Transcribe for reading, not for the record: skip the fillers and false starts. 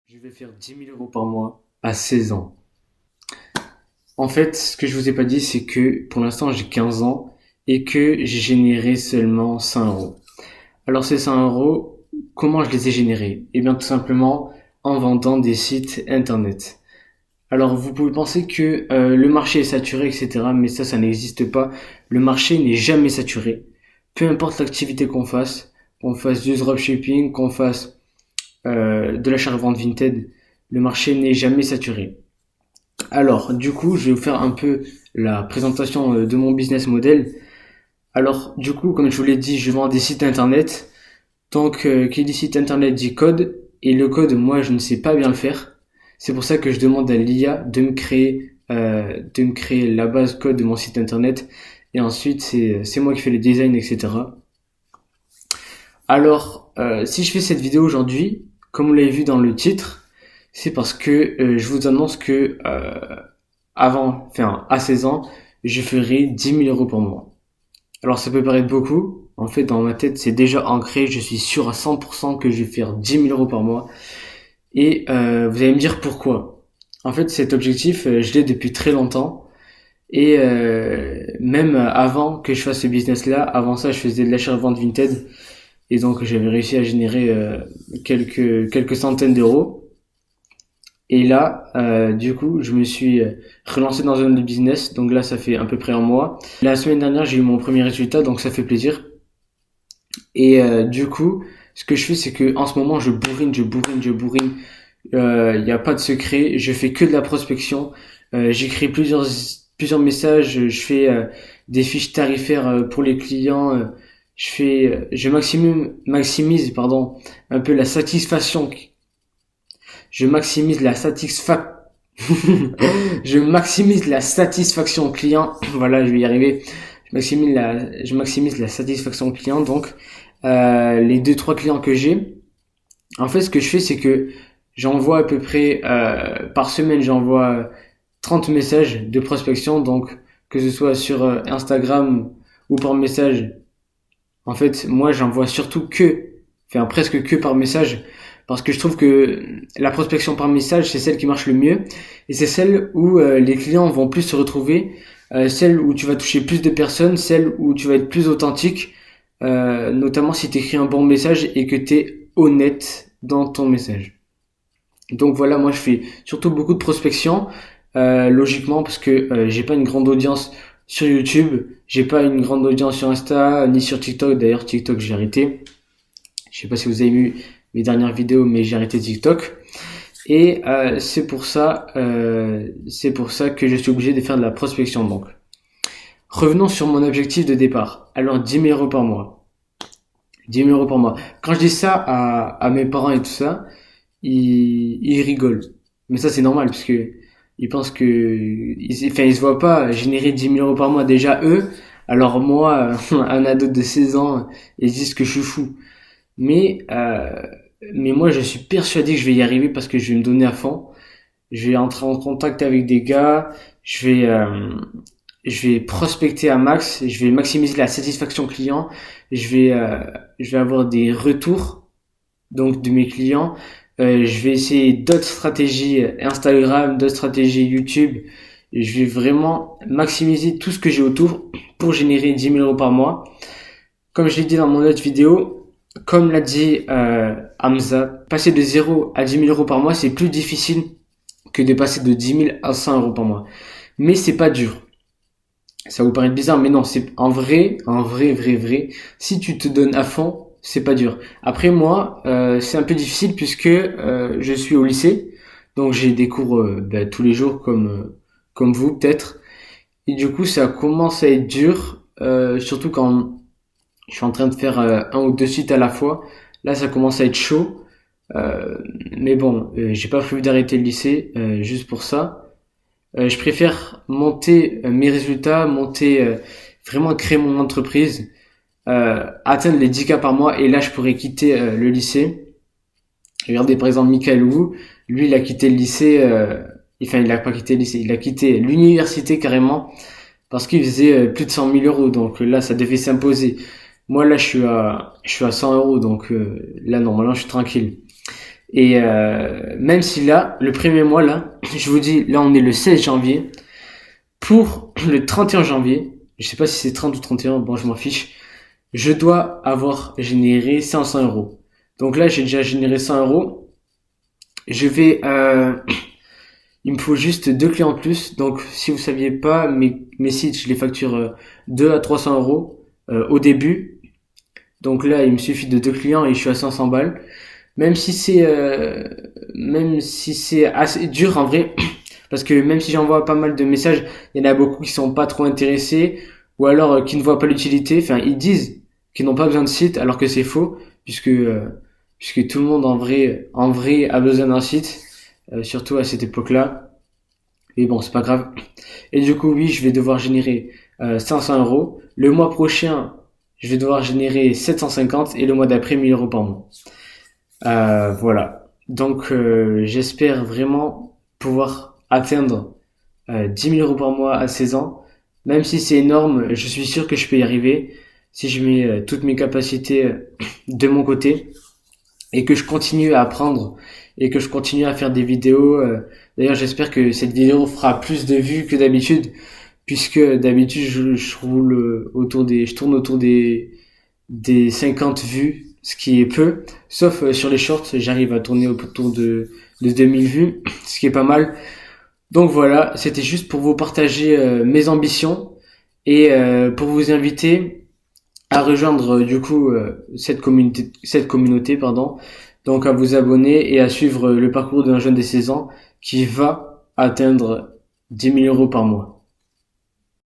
Je vais faire 10 000 € par mois à 16 ans. En fait, ce que je vous ai pas dit, c'est que pour l'instant j'ai 15 ans et que j'ai généré seulement 100 euros. Alors ces 100 euros, comment je les ai générés? Eh bien tout simplement en vendant des sites internet. Alors vous pouvez penser que le marché est saturé, etc. Mais ça n'existe pas. Le marché n'est jamais saturé. Peu importe l'activité qu'on fasse du dropshipping, qu'on fasse de l'achat-revente Vinted, le marché n'est jamais saturé. Alors, du coup, je vais vous faire un peu la présentation de mon business model. Alors, du coup, comme je vous l'ai dit, je vends des sites internet. Donc, qui dit site internet dit code. Et le code, moi, je ne sais pas bien le faire. C'est pour ça que je demande à l'IA de me créer la base code de mon site internet. Et ensuite, c'est moi qui fais les designs, etc. Alors, si je fais cette vidéo aujourd'hui, comme vous l'avez vu dans le titre, c'est parce que je vous annonce que à 16 ans, je ferai 10 000 € par mois. Alors ça peut paraître beaucoup, en fait dans ma tête c'est déjà ancré, je suis sûr à 100% que je vais faire 10 000 € par mois. Et vous allez me dire pourquoi. En fait cet objectif, je l'ai depuis très longtemps. Et même avant que je fasse ce business-là, avant ça je faisais de l'achat-vente Vinted. Et donc j'avais réussi à générer quelques centaines d'euros. Et là, du coup, je me suis relancé dans un autre business. Donc là, ça fait à peu près un mois. La semaine dernière, j'ai eu mon premier résultat, donc ça fait plaisir. Et du coup, ce que je fais, c'est que en ce moment, je bourrine. Il n'y a pas de secret. Je fais que de la prospection. J'écris plusieurs messages. Je fais des fiches tarifaires pour les clients. Je maximise, pardon, un peu la satisfaction. Je maximise la satisfaction. Je maximise la satisfaction client. Voilà, je vais y arriver. Je maximise la satisfaction client. Donc, les deux trois clients que j'ai, en fait, ce que je fais, c'est que j'envoie à peu près par semaine, j'envoie 30 messages de prospection. Donc, que ce soit sur Instagram ou par message. En fait, moi, j'envoie presque que par message, parce que je trouve que la prospection par message, c'est celle qui marche le mieux, et c'est celle où les clients vont plus se retrouver, celle où tu vas toucher plus de personnes, celle où tu vas être plus authentique, notamment si tu écris un bon message et que tu es honnête dans ton message. Donc voilà, moi je fais surtout beaucoup de prospection, logiquement parce que j'ai pas une grande audience sur YouTube, j'ai pas une grande audience sur Insta ni sur TikTok. D'ailleurs TikTok j'ai arrêté. Je sais pas si vous avez vu mes dernières vidéos, mais j'ai arrêté TikTok. Et c'est pour ça que je suis obligé de faire de la prospection. Donc revenons sur mon objectif de départ. Alors 10 000 € par mois. 10 000 € par mois. Quand je dis ça à mes parents et tout ça, ils rigolent. Mais ça c'est normal parce que ils pensent que ils se voient pas générer 10 000 € par mois déjà eux. Alors moi, un ado de 16 ans, ils disent que je suis fou. Mais mais moi je suis persuadé que je vais y arriver parce que je vais me donner à fond. Je vais entrer en contact avec des gars, je vais prospecter à max, je vais maximiser la satisfaction client, je vais avoir des retours donc de mes clients. Je vais essayer d'autres stratégies Instagram, d'autres stratégies YouTube. Je vais vraiment maximiser tout ce que j'ai autour pour générer 10 000 € par mois. Comme je l'ai dit dans mon autre vidéo, comme l'a dit Hamza, passer de 0 à 10 000 € par mois, c'est plus difficile que de passer de 10 000 à 100 € par mois. Mais c'est pas dur. Ça vous paraît bizarre, mais non, c'est vrai. Si tu te donnes à fond, c'est pas dur. Après moi, c'est un peu difficile puisque je suis au lycée, donc j'ai des cours tous les jours comme vous peut-être. Et du coup, ça commence à être dur, surtout quand je suis en train de faire un ou deux sites à la fois. Là, ça commence à être chaud. Mais bon, j'ai pas prévu d'arrêter le lycée juste pour ça. Je préfère monter mes résultats, vraiment créer mon entreprise, atteindre les 10K par mois et là je pourrais quitter le lycée. Regardez par exemple Michael Wu, lui il a quitté le lycée, enfin il a pas quitté le lycée, il a quitté l'université carrément parce qu'il faisait plus de 100 000 euros, donc là ça devait s'imposer. Moi là je suis à 100 euros, donc là normalement je suis tranquille. Et même si là, le premier mois là, je vous dis, là on est le 16 janvier, pour le 31 janvier, je sais pas si c'est 30 ou 31, bon je m'en fiche, je dois avoir généré 500 euros. Donc là j'ai déjà généré 100 euros. Je vais, il me faut juste deux clients de plus. Donc si vous saviez pas, mes sites je les facture 2 à 300 euros au début. Donc là il me suffit de deux clients et je suis à 500 balles. Même si c'est assez dur en vrai, parce que même si j'envoie pas mal de messages, il y en a beaucoup qui sont pas trop intéressés ou alors qui ne voient pas l'utilité. Enfin, ils disent qu'ils n'ont pas besoin de site alors que c'est faux, puisque tout le monde en vrai a besoin d'un site, surtout à cette époque-là. Mais bon, c'est pas grave. Et du coup, oui, je vais devoir générer 500 euros. Le mois prochain, je vais devoir générer 750 et le mois d'après 1000 euros par mois. Voilà. Donc j'espère vraiment pouvoir atteindre 10 000 euros par mois à 16 ans. Même si c'est énorme, je suis sûr que je peux y arriver si je mets toutes mes capacités de mon côté et que je continue à apprendre et que je continue à faire des vidéos. D'ailleurs, j'espère que cette vidéo fera plus de vues que d'habitude, puisque d'habitude je roule je tourne autour des 50 vues, ce qui est peu. Sauf sur les shorts, j'arrive à tourner autour de 2000 vues, ce qui est pas mal. Donc voilà, c'était juste pour vous partager mes ambitions et pour vous inviter à rejoindre du coup cette communauté pardon. Donc à vous abonner et à suivre le parcours d'un jeune de 16 ans qui va atteindre 10 000 euros par mois.